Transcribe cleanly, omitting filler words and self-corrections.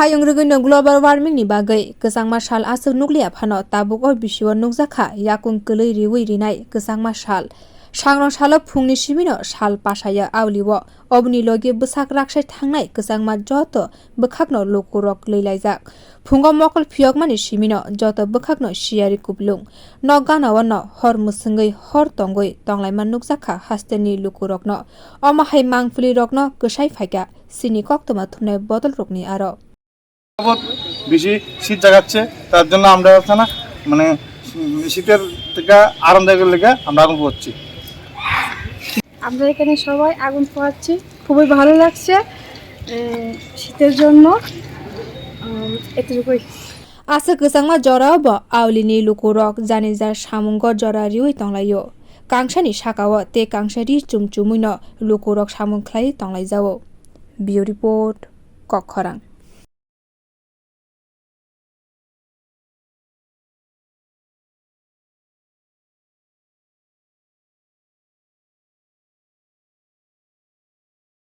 Hayung rugino global warming ni bagai kesang masal asal nuklia phano tabuk o bisiwa nukjakha yakung kelei riwi rinai kesang masal sangrang sala phungni simino sal pasaya awliwo obni logi bwsak raksai thangnai kesangma joto bwkhakno lokurok leilaijak phungo mokol phiyokmani simino joto bwkhakno siari kuplung nogana no hor musungoi hor tongoi tonglaima nukjakha hasteni lokurokno omahai mangfuli rokno kusai phaika sini koktoma thunai botol rokni aro বেশি শীত জাগাচ্ছে তার জন্য আমরা না মানে শীতের থেকে আরামদায়কের লেগে আমরা আগুন পোহাচ্ছি। আমরা এখানে সবাই আগুন পোহাচ্ছি, খুবই ভালো লাগছে শীতের জন্য। এতটুকুই asa kesangma jora bo awlini lukurok janijar samungor jora riwi tonglayo kangsani sakawo te kangsari chumchumuino lukurok samung khlai tonglaijao. Bio report Kokkhorang।